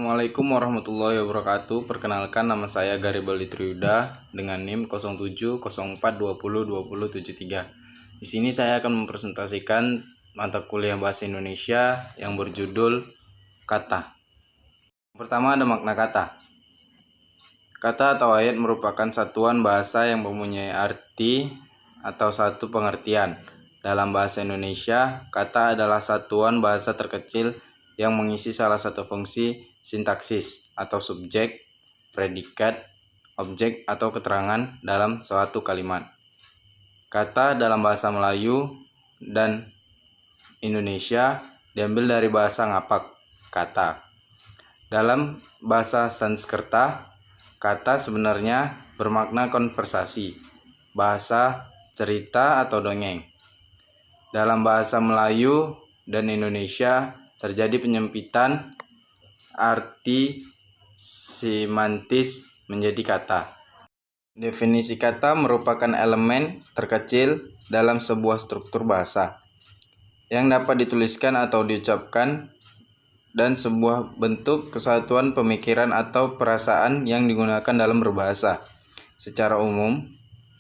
Assalamualaikum warahmatullahi wabarakatuh. Perkenalkan, nama saya Garibaldi Triuda dengan NIM 0704202073. Di sini saya akan mempresentasikan mata kuliah bahasa Indonesia yang berjudul kata. Pertama ada makna kata. Kata atau ayat merupakan satuan bahasa yang mempunyai arti atau satu pengertian. Dalam bahasa Indonesia, kata adalah satuan bahasa terkecil yang mengisi salah satu fungsi sintaksis atau subjek, predikat, objek, atau keterangan dalam suatu kalimat. Kata dalam bahasa Melayu dan Indonesia diambil dari bahasa ngapak, kata. Dalam bahasa Sanskerta, kata sebenarnya bermakna konversasi, bahasa, cerita, atau dongeng. Dalam bahasa Melayu dan Indonesia terjadi penyempitan arti semantis menjadi kata. Definisi kata merupakan elemen terkecil dalam sebuah struktur bahasa yang dapat dituliskan atau diucapkan dan sebuah bentuk kesatuan pemikiran atau perasaan yang digunakan dalam berbahasa. Secara umum,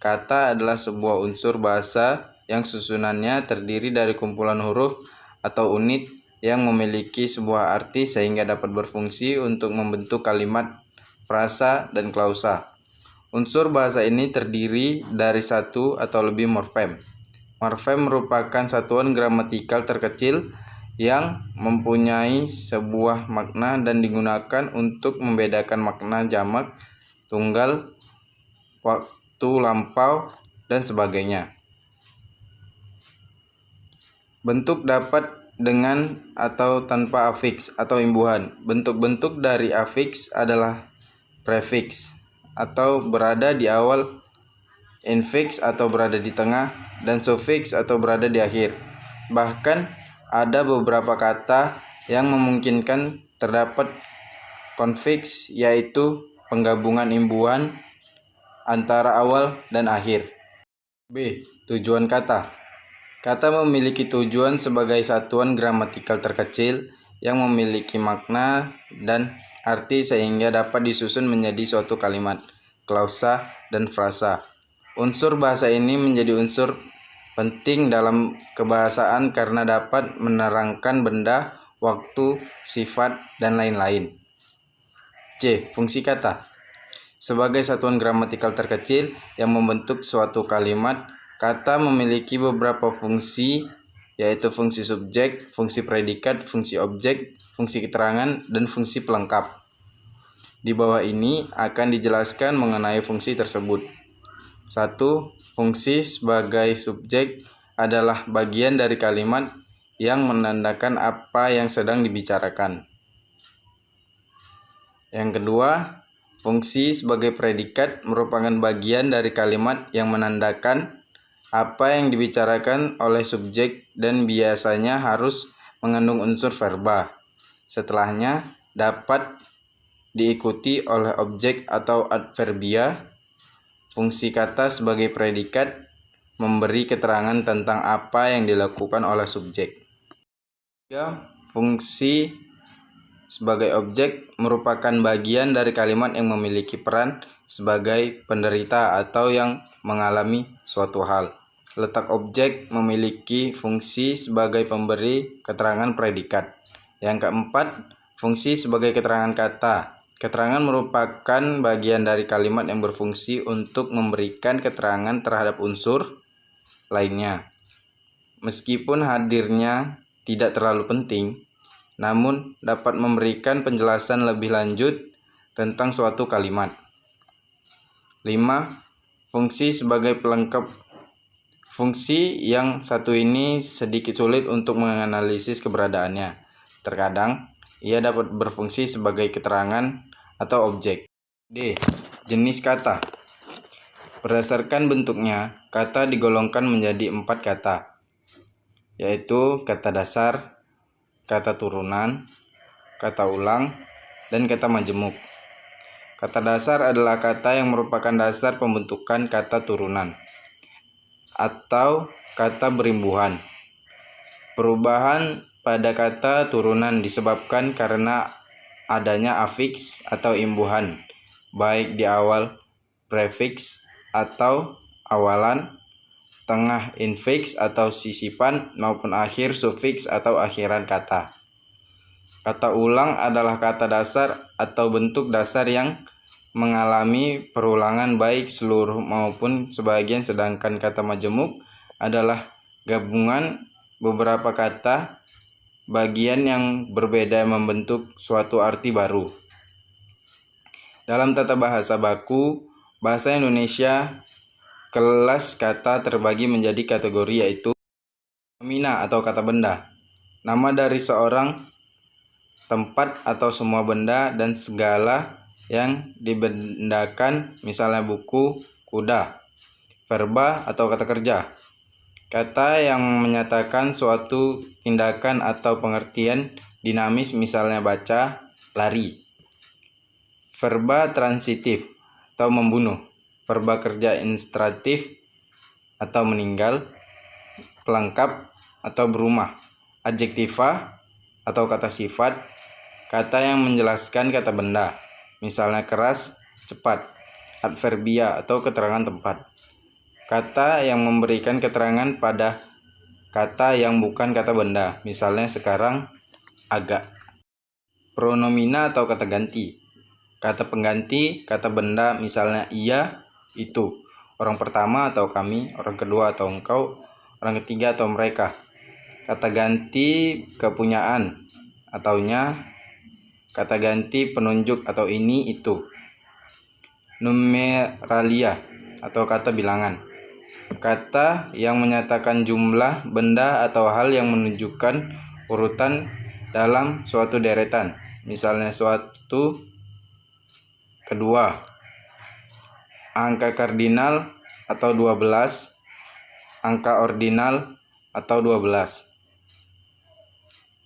kata adalah sebuah unsur bahasa yang susunannya terdiri dari kumpulan huruf atau unit yang memiliki sebuah arti sehingga dapat berfungsi untuk membentuk kalimat, frasa, dan klausa. Unsur bahasa ini terdiri dari satu atau lebih morfem. Morfem merupakan satuan gramatikal terkecil yang mempunyai sebuah makna dan digunakan untuk membedakan makna jamak, tunggal, waktu lampau, dan sebagainya. Bentuk dapat dengan atau tanpa afiks atau imbuhan. Bentuk-bentuk dari afiks adalah prefiks atau berada di awal, infiks atau berada di tengah, dan sufiks atau berada di akhir. Bahkan ada beberapa kata yang memungkinkan terdapat konfiks, yaitu penggabungan imbuhan antara awal dan akhir. B. Tujuan kata. Kata memiliki tujuan sebagai satuan gramatikal terkecil yang memiliki makna dan arti sehingga dapat disusun menjadi suatu kalimat, klausa, dan frasa. Unsur bahasa ini menjadi unsur penting dalam kebahasaan karena dapat menerangkan benda, waktu, sifat, dan lain-lain. C. Fungsi kata. Sebagai satuan gramatikal terkecil yang membentuk suatu kalimat, kata memiliki beberapa fungsi, yaitu fungsi subjek, fungsi predikat, fungsi objek, fungsi keterangan, dan fungsi pelengkap. Di bawah ini akan dijelaskan mengenai fungsi tersebut. 1. Fungsi sebagai subjek adalah bagian dari kalimat yang menandakan apa yang sedang dibicarakan. Yang kedua, fungsi sebagai predikat merupakan bagian dari kalimat yang menandakan apa yang dibicarakan oleh subjek dan biasanya harus mengandung unsur verba. Setelahnya dapat diikuti oleh objek atau adverbia. Fungsi kata sebagai predikat memberi keterangan tentang apa yang dilakukan oleh subjek. 3. Fungsi sebagai objek merupakan bagian dari kalimat yang memiliki peran sebagai penderita atau yang mengalami suatu hal. Letak objek memiliki fungsi sebagai pemberi keterangan predikat. Yang keempat, fungsi sebagai keterangan kata. Keterangan merupakan bagian dari kalimat yang berfungsi untuk memberikan keterangan terhadap unsur lainnya. Meskipun hadirnya tidak terlalu penting, namun dapat memberikan penjelasan lebih lanjut tentang suatu kalimat. 5. Fungsi sebagai pelengkap. Fungsi yang satu ini sedikit sulit untuk menganalisis keberadaannya. Terkadang, ia dapat berfungsi sebagai keterangan atau objek. D. Jenis kata. Berdasarkan bentuknya, kata digolongkan menjadi 4 kata, yaitu kata dasar, kata turunan, kata ulang, dan kata majemuk. Kata dasar adalah kata yang merupakan dasar pembentukan kata turunan atau kata berimbuhan. Perubahan pada kata turunan disebabkan karena adanya afiks atau imbuhan, baik di awal prefiks atau awalan, tengah infiks atau sisipan, maupun akhir sufiks atau akhiran kata. Kata ulang adalah kata dasar atau bentuk dasar yang mengalami perulangan baik seluruh maupun sebagian, sedangkan kata majemuk adalah gabungan beberapa kata bagian yang berbeda membentuk suatu arti baru. Dalam tata bahasa baku bahasa Indonesia, kelas kata terbagi menjadi kategori, yaitu nomina atau kata benda, nama dari seorang, tempat atau semua benda, dan segala yang dibendakan, misalnya buku, kuda. Verba atau kata kerja, kata yang menyatakan suatu tindakan atau pengertian dinamis, misalnya baca, lari. Verba transitif atau membunuh, verba kerja instructif atau meninggal, pelengkap atau berumah. Adjektiva atau kata sifat, kata yang menjelaskan kata benda, misalnya keras, cepat. Adverbia atau keterangan tempat, kata yang memberikan keterangan pada kata yang bukan kata benda, misalnya sekarang, agak. Pronomina atau kata ganti, kata pengganti kata benda, misalnya ia, itu. Orang pertama atau kami, orang kedua atau engkau, orang ketiga atau mereka. Kata ganti kepunyaan atau nya, kata ganti penunjuk atau ini, itu. Numeralia atau kata bilangan, kata yang menyatakan jumlah benda atau hal yang menunjukkan urutan dalam suatu deretan, misalnya suatu, kedua. Angka kardinal atau 12, angka ordinal atau 12.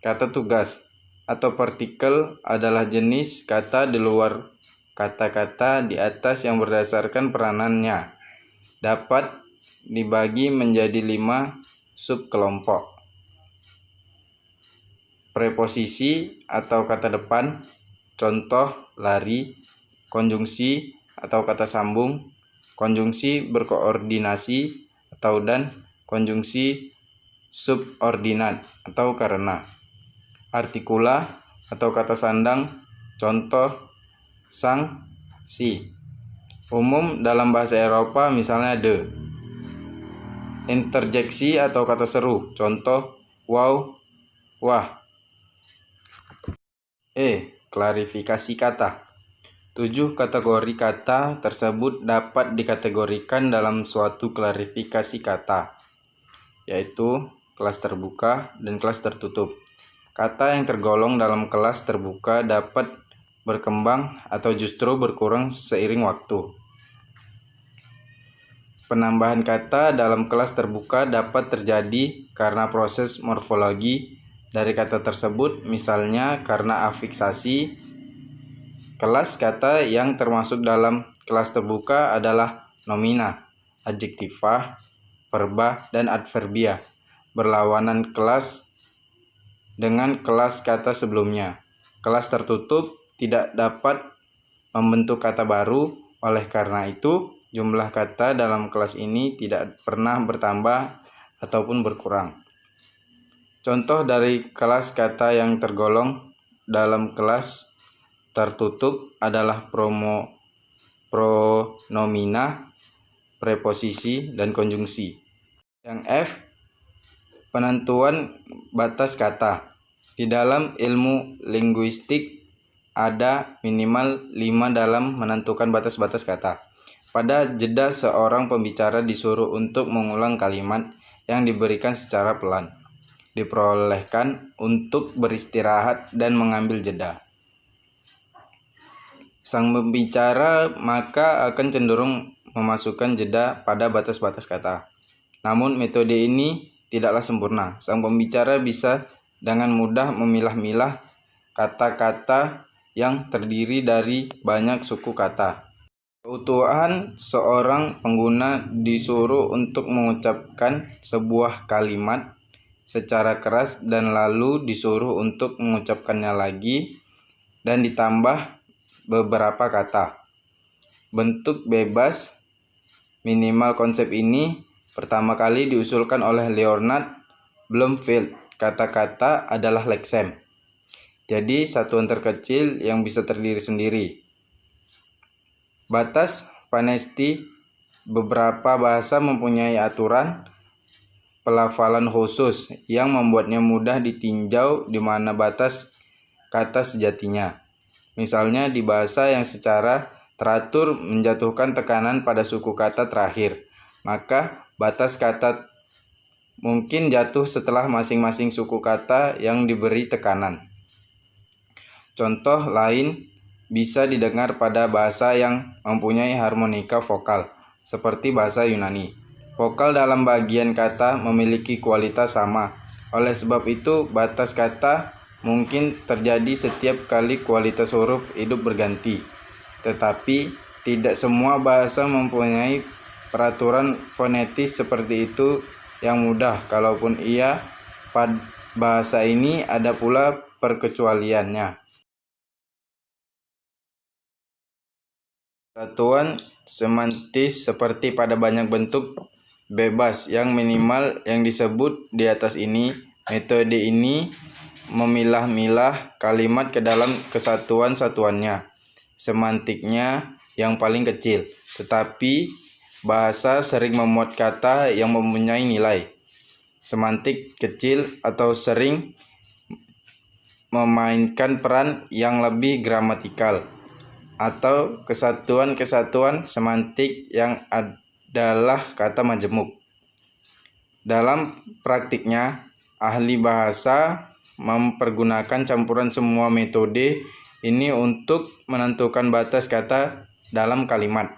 Kata tugas atau partikel adalah jenis kata di luar kata-kata di atas yang berdasarkan peranannya dapat dibagi menjadi 5 subkelompok. Preposisi atau kata depan, contoh lari. Konjungsi atau kata sambung, konjungsi berkoordinasi atau dan, konjungsi subordinat atau karena. Artikula atau kata sandang, contoh sang, si. Umum dalam bahasa Eropa, misalnya the. Interjeksi atau kata seru, contoh wow, wah. Klarifikasi kata. 7 kategori kata tersebut dapat dikategorikan dalam suatu klarifikasi kata, yaitu kelas terbuka dan kelas tertutup. Kata yang tergolong dalam kelas terbuka dapat berkembang atau justru berkurang seiring waktu. Penambahan kata dalam kelas terbuka dapat terjadi karena proses morfologi dari kata tersebut, misalnya karena afiksasi. Kelas kata yang termasuk dalam kelas terbuka adalah nomina, adjektiva, verba, dan adverbia. Berlawanan kelas dengan kelas kata sebelumnya. Kelas tertutup tidak dapat membentuk kata baru, oleh karena itu jumlah kata dalam kelas ini tidak pernah bertambah ataupun berkurang. Contoh dari kelas kata yang tergolong dalam kelas tertutup adalah pronomina, preposisi, dan konjungsi. Yang F, penentuan batas kata. Di dalam ilmu linguistik ada minimal 5 dalam menentukan batas-batas kata. Pada jeda seorang pembicara disuruh untuk mengulang kalimat yang diberikan secara pelan. Diperolehkan untuk beristirahat dan mengambil jeda. Sang pembicara maka akan cenderung memasukkan jeda pada batas-batas kata. Namun metode ini tidaklah sempurna. Sang pembicara bisa dengan mudah memilah-milah kata-kata yang terdiri dari banyak suku kata. Keutuhan seorang pengguna disuruh untuk mengucapkan sebuah kalimat secara keras dan lalu disuruh untuk mengucapkannya lagi dan ditambah beberapa kata. Bentuk bebas minimal konsep ini pertama kali diusulkan oleh Leonard Bloomfield. Kata-kata adalah leksem. Jadi satuan terkecil yang bisa terdiri sendiri. Batas fonesti. Beberapa bahasa mempunyai aturan pelafalan khusus yang membuatnya mudah ditinjau di mana batas kata sejatinya. Misalnya di bahasa yang secara teratur menjatuhkan tekanan pada suku kata terakhir, maka batas kata mungkin jatuh setelah masing-masing suku kata yang diberi tekanan. Contoh lain bisa didengar pada bahasa yang mempunyai harmonika vokal, seperti bahasa Yunani. Vokal dalam bagian kata memiliki kualitas sama. Oleh sebab itu, batas kata mungkin terjadi setiap kali kualitas huruf hidup berganti. Tetapi, tidak semua bahasa mempunyai peraturan fonetis seperti itu yang mudah. Kalaupun iya, pada bahasa ini ada pula perkecualiannya. Satuan semantis seperti pada banyak bentuk bebas yang minimal yang disebut di atas ini. Metode ini memilah-milah kalimat ke dalam kesatuan-satuannya, semantiknya yang paling kecil. Tetapi bahasa sering memuat kata yang mempunyai nilai semantik kecil atau sering memainkan peran yang lebih gramatikal, atau kesatuan-kesatuan semantik yang adalah kata majemuk. Dalam praktiknya, ahli bahasa mempergunakan campuran semua metode ini untuk menentukan batas kata dalam kalimat.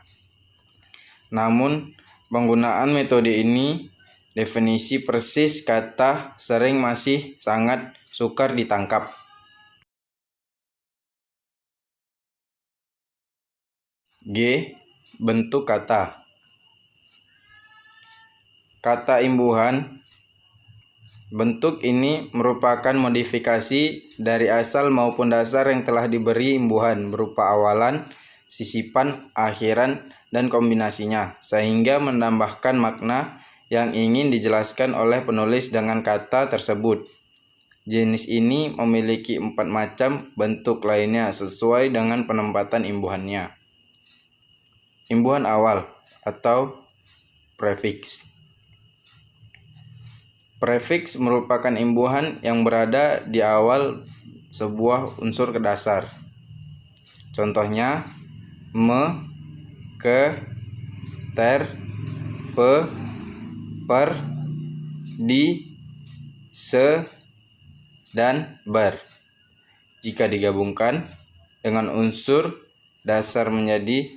Namun, penggunaan metode ini, definisi persis kata sering masih sangat sukar ditangkap. G. Bentuk kata. Kata imbuhan. Bentuk ini merupakan modifikasi dari asal maupun dasar yang telah diberi imbuhan berupa awalan, sisipan, akhiran, dan kombinasinya, sehingga menambahkan makna yang ingin dijelaskan oleh penulis dengan kata tersebut. Jenis ini memiliki 4 macam bentuk lainnya sesuai dengan penempatan imbuhannya. Imbuhan awal atau prefiks. Prefiks merupakan imbuhan yang berada di awal sebuah unsur dasar. Contohnya me, ke, ter, pe, per, di, se, dan ber. Jika digabungkan dengan unsur dasar menjadi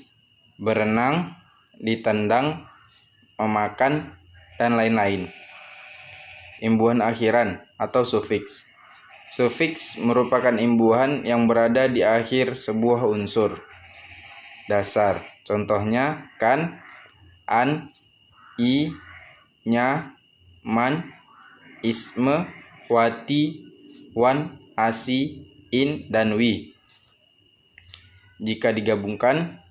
berenang, ditendang, memakan, dan lain-lain. Imbuhan akhiran atau sufiks. Sufiks merupakan imbuhan yang berada di akhir sebuah unsur dasar. Contohnya kan, an, i, nya, man, isme, wati, wan, asi, in, dan wi. Jika digabungkan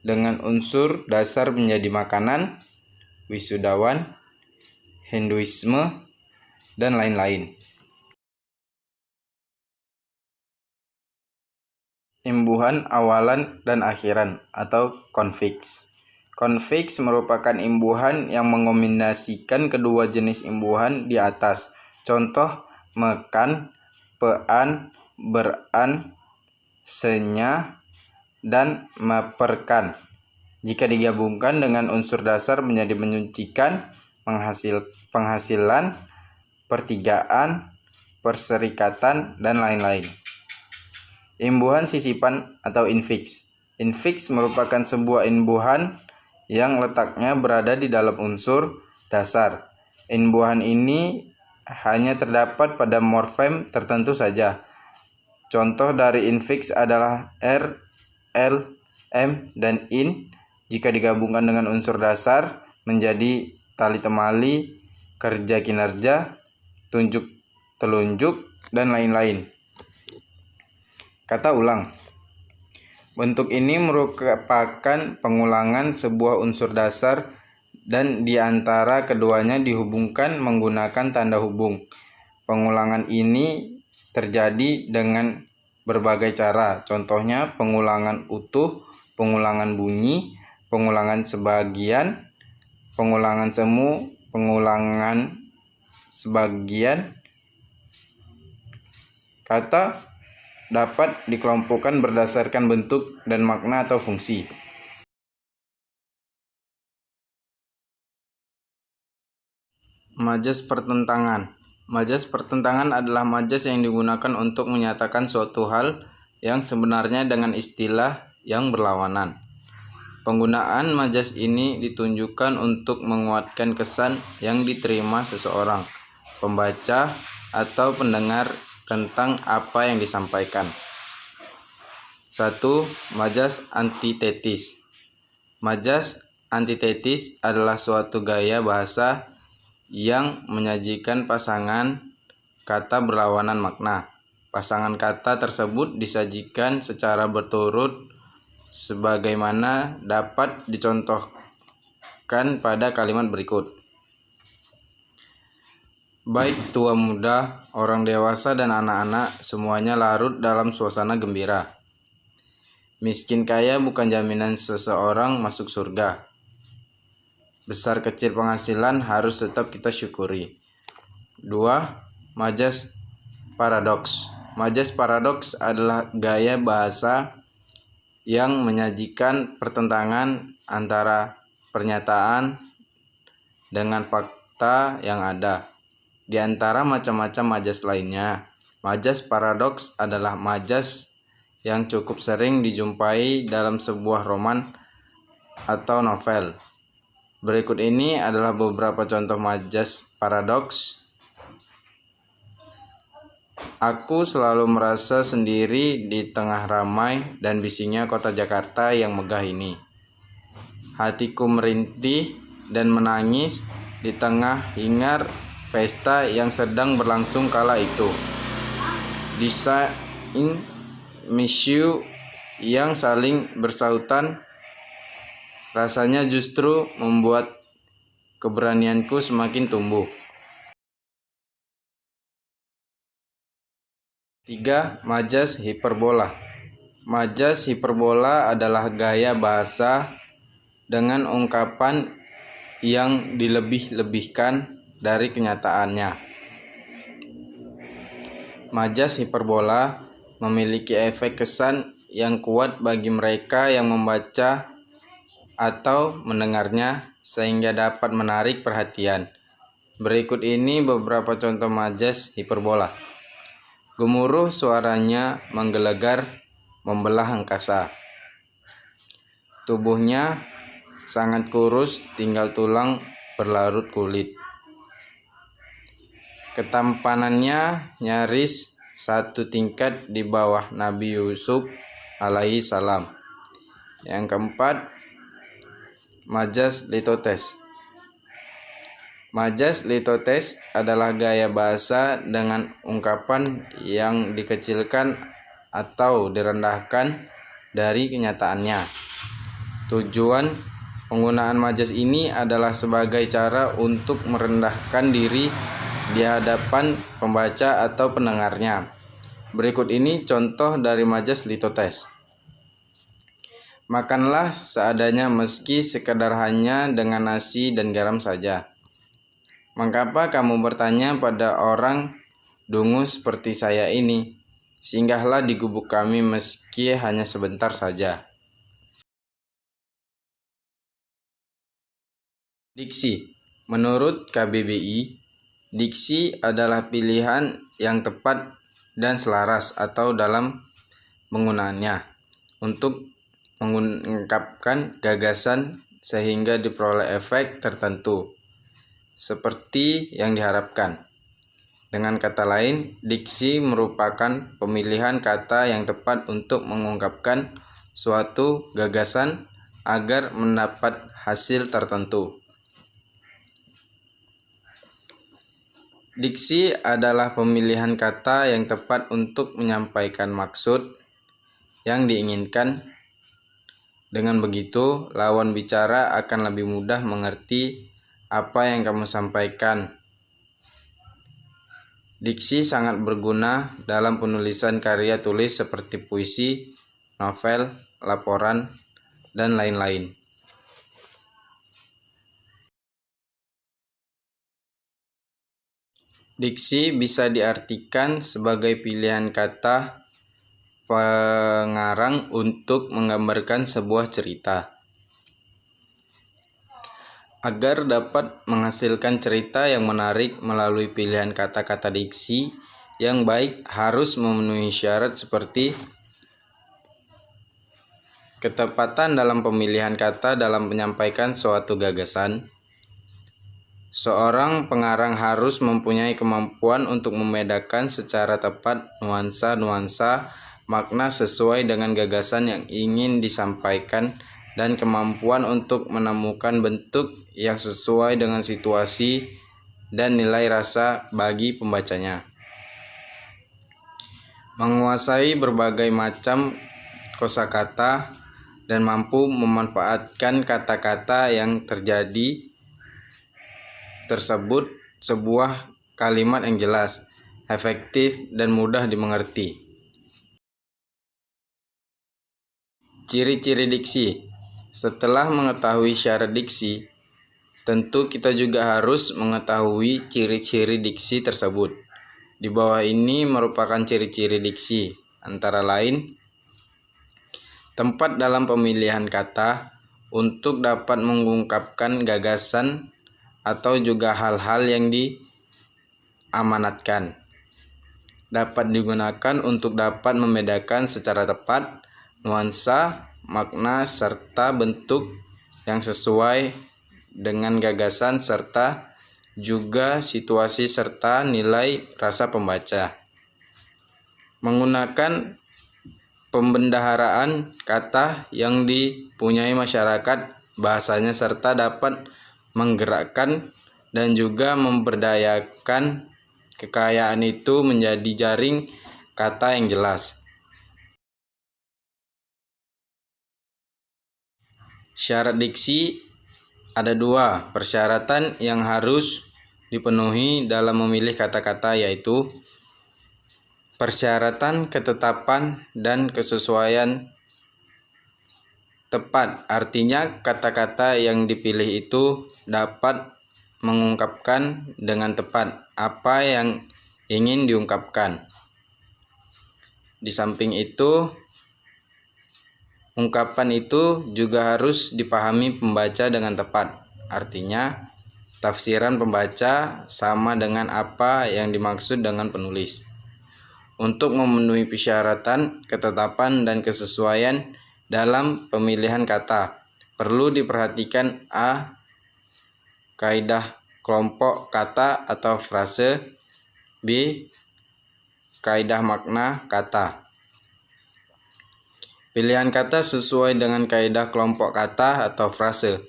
dengan unsur dasar menjadi makanan, wisudawan, Hinduisme, dan lain-lain. Imbuhan awalan dan akhiran atau konfiks. Konfiks merupakan imbuhan yang mengombinasikan kedua jenis imbuhan di atas. Contoh mekan, pean, beran, senya, dan meperkan. Jika digabungkan dengan unsur dasar menjadi menyucikan, penghasilan, pertigaan, perserikatan, dan lain-lain. Imbuhan sisipan atau infiks. Infiks merupakan sebuah imbuhan yang letaknya berada di dalam unsur dasar. Imbuhan ini hanya terdapat pada morfem tertentu saja. Contoh dari infiks adalah r, l, m, dan in. Jika digabungkan dengan unsur dasar menjadi tali temali, kerja kinerja, tunjuk telunjuk, dan lain-lain. Kata ulang. Bentuk ini merupakan pengulangan sebuah unsur dasar dan di antara keduanya dihubungkan menggunakan tanda hubung. Pengulangan ini terjadi dengan berbagai cara. Contohnya pengulangan utuh, pengulangan bunyi, pengulangan sebagian, pengulangan semu, pengulangan sebagian. Kata dapat dikelompokkan berdasarkan bentuk dan makna atau fungsi. Majas pertentangan. Majas pertentangan adalah majas yang digunakan untuk menyatakan suatu hal yang sebenarnya dengan istilah yang berlawanan. Penggunaan majas ini ditunjukkan untuk menguatkan kesan yang diterima seseorang, pembaca, atau pendengar tentang apa yang disampaikan. 1. Majas antitetis. Majas antitetis adalah suatu gaya bahasa yang menyajikan pasangan kata berlawanan makna. Pasangan kata tersebut disajikan secara berturut sebagaimana dapat dicontohkan pada kalimat berikut. Baik tua muda, orang dewasa dan anak-anak, semuanya larut dalam suasana gembira. Miskin kaya bukan jaminan seseorang masuk surga. Besar kecil penghasilan harus tetap kita syukuri. 2. Majas paradoks. Majas paradoks adalah gaya bahasa yang menyajikan pertentangan antara pernyataan dengan fakta yang ada. Di antara macam-macam majas lainnya, majas paradoks adalah majas yang cukup sering dijumpai dalam sebuah roman atau novel. Berikut ini adalah beberapa contoh majas paradoks. Aku selalu merasa sendiri di tengah ramai dan bisiknya kota Jakarta yang megah ini. Hatiku merintih dan menangis di tengah hingar pesta yang sedang berlangsung kala itu. Desain misiu yang saling bersautan rasanya justru membuat keberanianku semakin tumbuh. 3. Majas hiperbola. Majas hiperbola adalah gaya bahasa dengan ungkapan yang dilebih-lebihkan dari kenyataannya. Majas hiperbola memiliki efek kesan yang kuat bagi mereka yang membaca atau mendengarnya sehingga dapat menarik perhatian. Berikut ini beberapa contoh majas hiperbola. Gemuruh suaranya menggelegar, membelah angkasa. Tubuhnya sangat kurus, tinggal tulang berlarut kulit. Ketampanannya nyaris satu tingkat di bawah Nabi Yusuf alaihi salam. Yang keempat, majas litotes. Majas litotes adalah gaya bahasa dengan ungkapan yang dikecilkan atau direndahkan dari kenyataannya. Tujuan penggunaan majas ini adalah sebagai cara untuk merendahkan diri di hadapan pembaca atau pendengarnya. Berikut ini contoh dari majas litotes. Makanlah seadanya meski sekadar hanya dengan nasi dan garam saja. Mengapa kamu bertanya pada orang dungu seperti saya ini? Singgahlah di gubuk kami meski hanya sebentar saja. Diksi. Menurut KBBI, diksi adalah pilihan yang tepat dan selaras atau dalam penggunaannya untuk mengungkapkan gagasan sehingga diperoleh efek tertentu seperti yang diharapkan. Dengan kata lain, diksi merupakan pemilihan kata yang tepat untuk mengungkapkan suatu gagasan agar mendapat hasil tertentu. Diksi adalah pemilihan kata yang tepat untuk menyampaikan maksud, yang diinginkan. Dengan begitu, lawan bicara akan lebih mudah mengerti apa yang kamu sampaikan. Diksi sangat berguna dalam penulisan karya tulis seperti puisi, novel, laporan, dan lain-lain. Diksi bisa diartikan sebagai pilihan kata pengarang untuk menggambarkan sebuah cerita. Agar dapat menghasilkan cerita yang menarik melalui pilihan kata-kata diksi yang baik harus memenuhi syarat seperti ketepatan dalam pemilihan kata dalam menyampaikan suatu gagasan. Seorang pengarang harus mempunyai kemampuan untuk membedakan secara tepat nuansa-nuansa makna sesuai dengan gagasan yang ingin disampaikan dan kemampuan untuk menemukan bentuk yang sesuai dengan situasi dan nilai rasa bagi pembacanya. Menguasai berbagai macam kosakata dan mampu memanfaatkan kata-kata yang terjadi tersebut sebuah kalimat yang jelas, efektif, dan mudah dimengerti. Ciri-ciri diksi. Setelah mengetahui syarat diksi, tentu kita juga harus mengetahui ciri-ciri diksi tersebut. Di bawah ini merupakan ciri-ciri diksi, antara lain tempat dalam pemilihan kata untuk dapat mengungkapkan gagasan atau juga hal-hal yang diamanatkan. Dapat digunakan untuk dapat membedakan secara tepat nuansa, makna, serta bentuk yang sesuai dengan gagasan serta juga situasi serta nilai rasa pembaca. Menggunakan pembendaharaan kata yang dipunyai masyarakat bahasanya serta dapat menggerakkan dan juga memberdayakan kekayaan itu menjadi jaring kata yang jelas. Syarat diksi ada 2 persyaratan yang harus dipenuhi dalam memilih kata-kata, yaitu persyaratan ketetapan dan kesesuaian tepat. Artinya kata-kata yang dipilih itu dapat mengungkapkan dengan tepat apa yang ingin diungkapkan. Di samping itu, ungkapan itu juga harus dipahami pembaca dengan tepat. Artinya, tafsiran pembaca sama dengan apa yang dimaksud dengan penulis. Untuk memenuhi persyaratan, ketetapan, dan kesesuaian dalam pemilihan kata, perlu diperhatikan A. Kaidah kelompok kata atau frase. B. Kaidah makna kata. Pilihan kata sesuai dengan kaidah kelompok kata atau frase.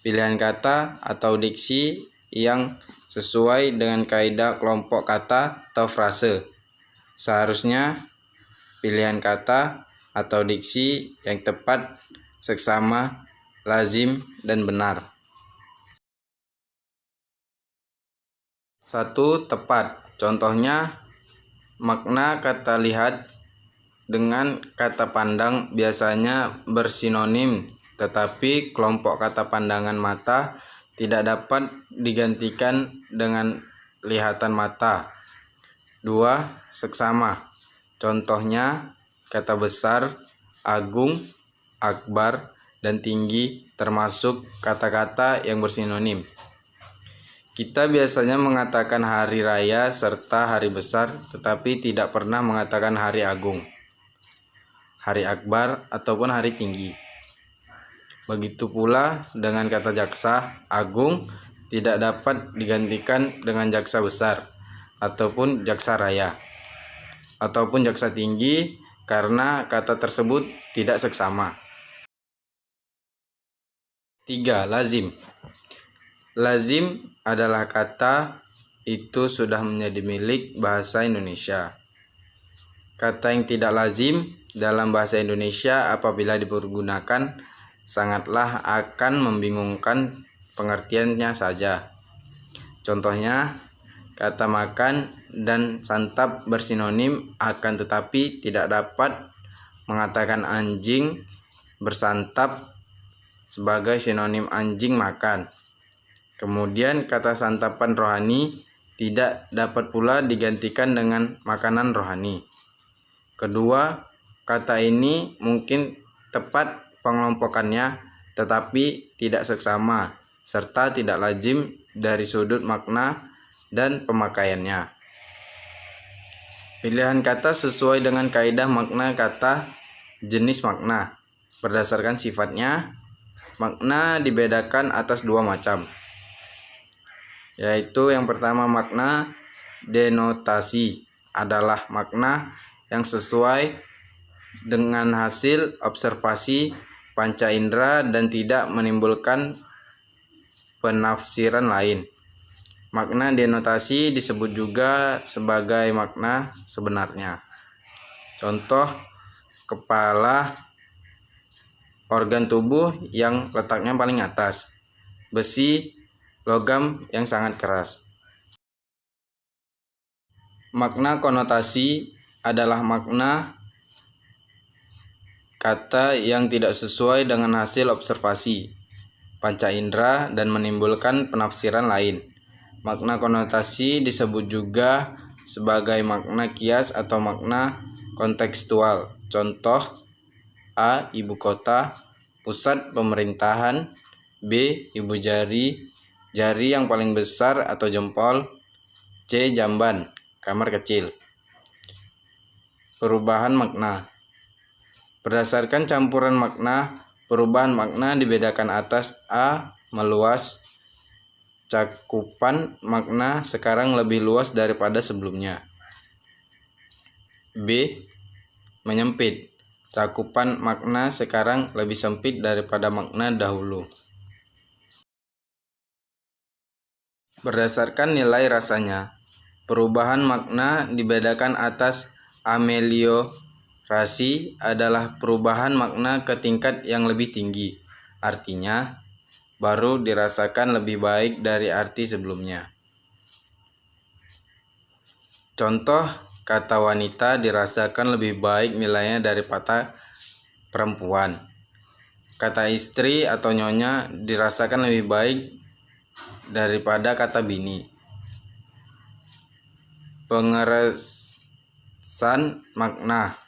Pilihan kata atau diksi yang sesuai dengan kaidah kelompok kata atau frase. Seharusnya pilihan kata atau diksi yang tepat, seksama, lazim, dan benar. 1. Tepat. Contohnya, makna kata lihat dengan kata pandang biasanya bersinonim, tetapi kelompok kata pandangan mata tidak dapat digantikan dengan lihatan mata. 2. Seksama. Contohnya kata besar, agung, akbar, dan tinggi termasuk kata-kata yang bersinonim. Kita biasanya mengatakan hari raya serta hari besar, tetapi tidak pernah mengatakan hari agung, hari akbar, ataupun hari tinggi. Begitu pula dengan kata jaksa, agung tidak dapat digantikan dengan jaksa besar, ataupun jaksa raya, ataupun jaksa tinggi karena kata tersebut tidak seksama. 3. Lazim. Lazim adalah kata itu sudah menjadi milik bahasa Indonesia. Kata yang tidak lazim dalam bahasa Indonesia apabila dipergunakan sangatlah akan membingungkan pengertiannya saja. Contohnya, kata makan dan santap bersinonim, akan tetapi tidak dapat mengatakan anjing bersantap sebagai sinonim anjing makan. Kemudian kata santapan rohani tidak dapat pula digantikan dengan makanan rohani. Kedua, kata ini mungkin tepat pengelompokannya tetapi tidak seksama serta tidak lazim dari sudut makna dan pemakaiannya. Pilihan kata sesuai dengan kaidah makna kata jenis makna. Berdasarkan sifatnya, makna dibedakan atas dua macam, yaitu yang pertama makna denotasi adalah makna yang sesuai dengan hasil observasi panca indera dan tidak menimbulkan penafsiran lain. Makna denotasi disebut juga sebagai makna sebenarnya. Contoh, kepala, organ tubuh yang letaknya paling atas, besi, logam yang sangat keras. Makna konotasi adalah makna kata yang tidak sesuai dengan hasil observasi panca indera dan menimbulkan penafsiran lain. Makna konotasi disebut juga sebagai makna kias atau makna kontekstual. Contoh, A. Ibu kota, pusat pemerintahan. B. Ibu jari, jari yang paling besar atau jempol. C. Jamban, kamar kecil. Perubahan makna. Berdasarkan campuran makna, perubahan makna dibedakan atas A. Meluas, cakupan makna sekarang lebih luas daripada sebelumnya. B. Menyempit, cakupan makna sekarang lebih sempit daripada makna dahulu. Berdasarkan nilai rasanya, perubahan makna dibedakan atas ameliorasi adalah perubahan makna ke tingkat yang lebih tinggi. Artinya, baru dirasakan lebih baik dari arti sebelumnya. Contoh, kata wanita dirasakan lebih baik nilainya daripada perempuan. Kata istri atau nyonya dirasakan lebih baik daripada kata bini. Pengeresan makna.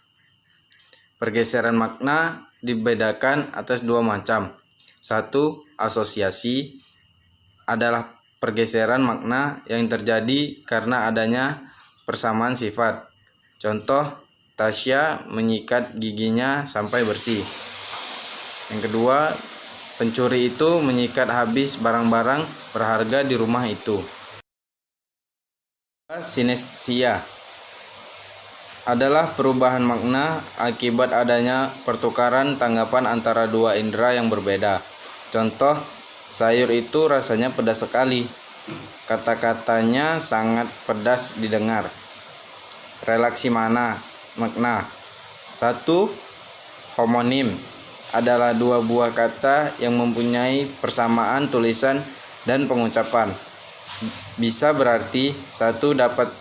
Pergeseran makna dibedakan atas dua macam. Satu, asosiasi adalah pergeseran makna yang terjadi karena adanya persamaan sifat. Contoh, Tasya menyikat giginya sampai bersih. Yang kedua, pencuri itu menyikat habis barang-barang berharga di rumah itu. Sinestesia adalah perubahan makna akibat adanya pertukaran tanggapan antara dua indera yang berbeda. Contoh, sayur itu rasanya pedas sekali. Kata-katanya sangat pedas didengar. Relaksi makna. Satu, homonim adalah dua buah kata yang mempunyai persamaan tulisan dan pengucapan. Bisa berarti satu dapat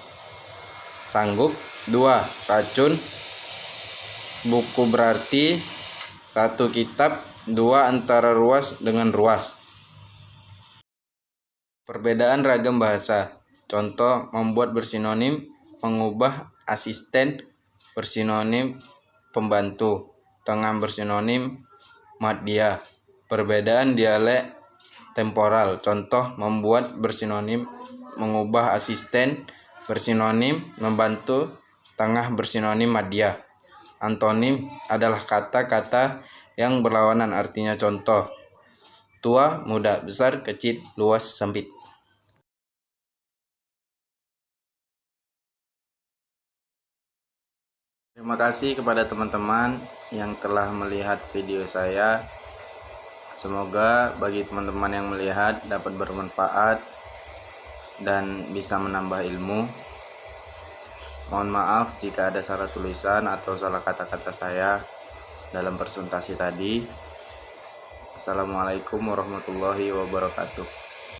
sanggup, dua racun. Buku berarti satu kitab, dua antara ruas dengan ruas. Perbedaan ragam bahasa. Contoh, membuat bersinonim, mengubah asisten bersinonim pembantu, tengah bersinonim madya. Perbedaan dialek temporal. Contoh, membuat bersinonim, mengubah asisten bersinonim membantu, tengah bersinonim madya. Antonim adalah kata-kata yang berlawanan artinya. Contoh, tua, muda, besar, kecil, luas, sempit. Terima kasih kepada teman-teman yang telah melihat video saya. Semoga bagi teman-teman yang melihat dapat bermanfaat dan bisa menambah ilmu. Mohon maaf jika ada salah tulisan atau salah kata-kata saya dalam presentasi tadi. Assalamualaikum warahmatullahi wabarakatuh.